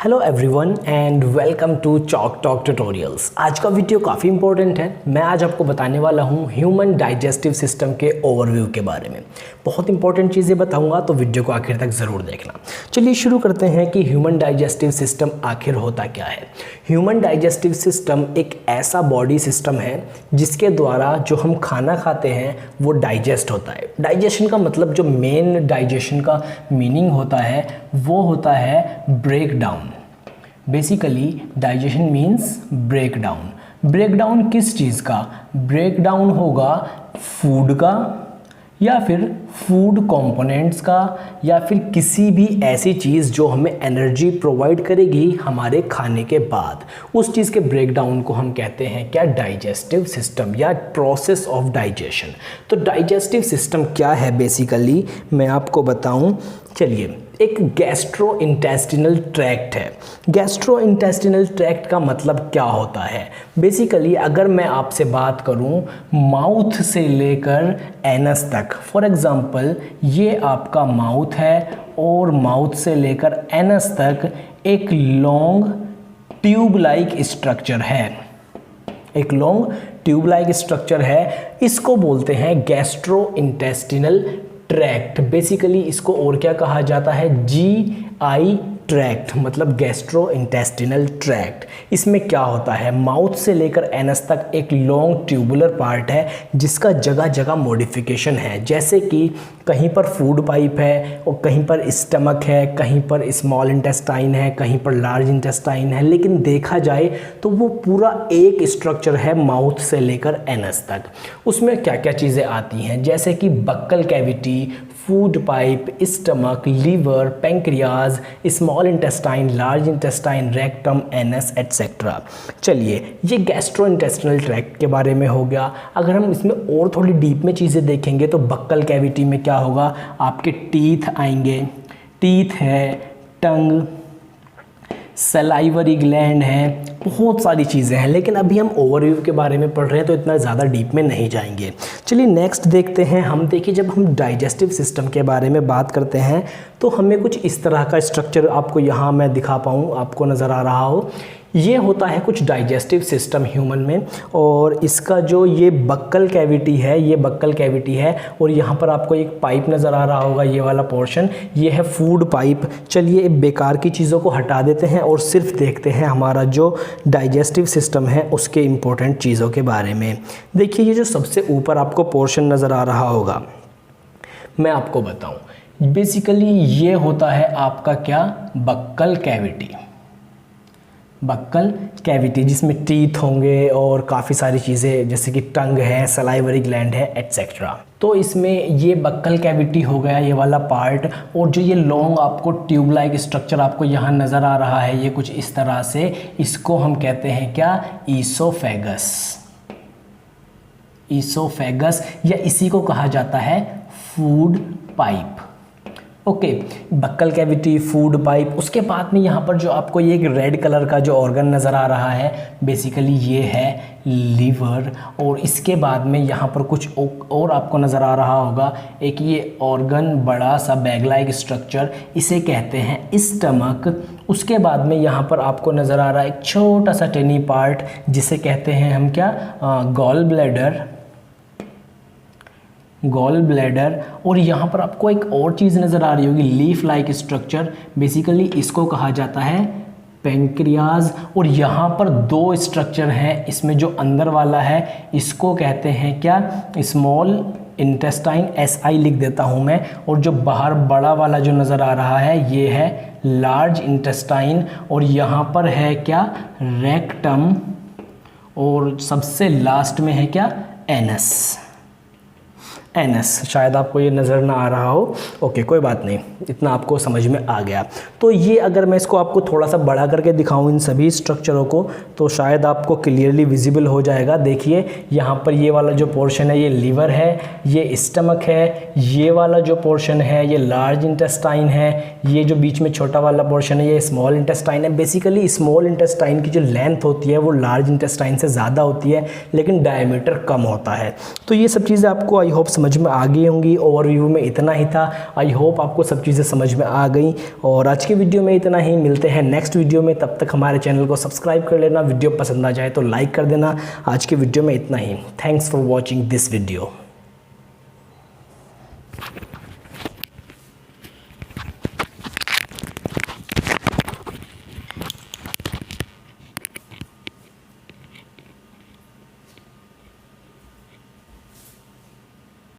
Hello everyone and welcome to Chalk Talk Tutorials. आज का video काफ़ी इंपॉर्टेंट है। मैं आज आपको बताने वाला हूँ ह्यूमन डाइजेस्टिव सिस्टम के ओवरव्यू के बारे में। बहुत इंपॉर्टेंट चीज़ें बताऊँगा, तो वीडियो को आखिर तक ज़रूर देखना। चलिए शुरू करते हैं कि ह्यूमन डाइजेस्टिव सिस्टम आखिर होता क्या है। ह्यूमन डाइजेस्टिव सिस्टम एक ऐसा बॉडी सिस्टम है जिसके द्वारा जो हम खाना खाते हैं वो डाइजेस्ट होता है। डाइजेशन का मतलब, जो मेन डाइजेशन का मीनिंग होता है वो होता है break down. Basically digestion means break down. Break down किस चीज़ का? ब्रेक डाउन होगा फूड का, या फिर फूड कंपोनेंट्स का, या फिर किसी भी ऐसी चीज़ जो हमें एनर्जी प्रोवाइड करेगी हमारे खाने के बाद। उस चीज़ के ब्रेक डाउन को हम कहते हैं क्या? डाइजेस्टिव सिस्टम या प्रोसेस ऑफ डाइजेशन। तो डाइजेस्टिव सिस्टम क्या है बेसिकली मैं आपको बताऊं। चलिए, एक गैस्ट्रो इंटेस्टिनल ट्रैक्ट है। गैस्ट्रो इंटेस्टिनल ट्रैक्ट का मतलब क्या होता है? बेसिकली अगर मैं आपसे बात करूं माउथ से लेकर एनस तक, फॉर एग्जांपल ये आपका माउथ है और माउथ से लेकर एनस तक एक लॉन्ग ट्यूब लाइक स्ट्रक्चर है। एक लॉन्ग ट्यूब लाइक स्ट्रक्चर है, इसको बोलते हैं गैस्ट्रो इंटेस्टिनल ट्रैक्ट। बेसिकली इसको और क्या कहा जाता है? GI ट्रैक्ट, मतलब गैस्ट्रो इंटेस्टिनल ट्रैक्ट। इसमें क्या होता है? माउथ से लेकर एनस तक एक लॉन्ग ट्यूबुलर पार्ट है जिसका जगह जगह मॉडिफिकेशन है। जैसे कि कहीं पर फूड पाइप है और कहीं पर स्टमक है, कहीं पर स्मॉल इंटेस्टाइन है, कहीं पर लार्ज इंटेस्टाइन है। लेकिन देखा जाए तो वो पूरा एक स्ट्रक्चर है माउथ से लेकर एनस तक। उसमें क्या क्या चीज़ें आती हैं? जैसे कि buccal cavity, food pipe, stomach, liver, pancreas, small intestine, large intestine, rectum, anus etcetera. चलिए, ये गैस्ट्रो इंटेस्टिनल ट्रैक्ट के बारे में हो गया। अगर हम इसमें और थोड़ी डीप में चीज़ें देखेंगे तो बक्कल कैविटी में क्या होगा? आपके टीथ आएंगे, टीथ है, टंग, सलाइवरी ग्लैंड है, बहुत सारी चीज़ें हैं। लेकिन अभी हम ओवरव्यू के बारे में पढ़ रहे हैं तो इतना ज़्यादा डीप में नहीं जाएंगे। चलिए नेक्स्ट देखते हैं हम। देखिए, जब हम डाइजेस्टिव सिस्टम के बारे में बात करते हैं तो हमें कुछ इस तरह का स्ट्रक्चर आपको यहाँ मैं दिखा पाऊँ, आपको नज़र आ रहा हो। ये होता है कुछ डाइजेस्टिव सिस्टम ह्यूमन में, और इसका जो ये बक्कल कैविटी है, ये बक्कल कैविटी है, और यहाँ पर आपको एक पाइप नज़र आ रहा होगा, ये वाला पोर्शन, ये है फूड पाइप। चलिए बेकार की चीज़ों को हटा देते हैं और सिर्फ देखते हैं हमारा जो डाइजेस्टिव सिस्टम है उसके इम्पोर्टेंट चीज़ों के बारे में। देखिए, ये जो सबसे ऊपर आपको पोर्शन नज़र आ रहा होगा, मैं आपको बताऊँ, बेसिकली ये होता है आपका क्या? Buccal cavity. बक्कल कैविटी जिसमें टीथ होंगे और काफ़ी सारी चीज़ें जैसे कि टंग है, सलाइवरी ग्लैंड है, एटसेट्रा। तो इसमें ये बक्कल कैविटी हो गया, ये वाला पार्ट। और जो ये लॉन्ग आपको ट्यूब लाइक स्ट्रक्चर आपको यहाँ नज़र आ रहा है, ये कुछ इस तरह से, इसको हम कहते हैं क्या? ईसोफेगस। ईसोफेगस, या इसी को कहा जाता है food pipe. Okay, buckle cavity, food pipe. उसके बाद में यहाँ पर जो आपको ये एक रेड कलर का जो ऑर्गन नज़र आ रहा है, बेसिकली ये है लीवर। और इसके बाद में यहाँ पर कुछ और आपको नज़र आ रहा होगा, एक ये ऑर्गन, बड़ा सा बैग लाइक स्ट्रक्चर, इसे कहते हैं स्टमक। उसके बाद में यहाँ पर आपको नज़र आ रहा है एक छोटा सा टेनी पार्ट जिसे कहते हैं हम क्या? Gall bladder. Gall bladder. और यहाँ पर आपको एक और चीज़ नज़र आ रही होगी, लीफ लाइक स्ट्रक्चर, बेसिकली इसको कहा जाता है पैंक्रियाज। और यहाँ पर दो स्ट्रक्चर हैं, इसमें जो अंदर वाला है इसको कहते हैं क्या? स्मॉल इंटेस्टाइन, SI लिख देता हूँ मैं। और जो बाहर बड़ा वाला जो नज़र आ रहा है ये है लार्ज इंटेस्टाइन। और यहाँ पर है क्या? रेक्टम। और सबसे लास्ट में है क्या? एनस। एनस, शायद आपको ये नज़र ना आ रहा हो। ओके, कोई बात नहीं, इतना आपको समझ में आ गया। तो ये अगर मैं इसको आपको थोड़ा सा बड़ा करके दिखाऊं इन सभी स्ट्रक्चरों को, तो शायद आपको क्लियरली विजिबल हो जाएगा। देखिए, यहाँ पर ये वाला जो पोर्शन है ये लीवर है, ये स्टमक है, ये वाला जो पोर्शन है ये लार्ज इंटेस्टाइन है, ये जो बीच में छोटा वाला पोर्शन है ये स्मॉल इंटेस्टाइन है। बेसिकली स्मॉल इंटेस्टाइन की जो लेंथ होती है वो लार्ज इंटेस्टाइन से ज़्यादा होती है, लेकिन डायमीटर कम होता है। तो ये सब चीज़ें आपको आई होप समझ में आ गई होंगी। ओवरव्यू में इतना ही था। आई होप आपको सब चीज़ें समझ में आ गई। और आज की वीडियो में इतना ही, मिलते हैं नेक्स्ट वीडियो में। तब तक हमारे चैनल को सब्सक्राइब कर लेना, वीडियो पसंद आ जाए तो लाइक कर देना। आज की वीडियो में इतना ही। Thanks for watching this video.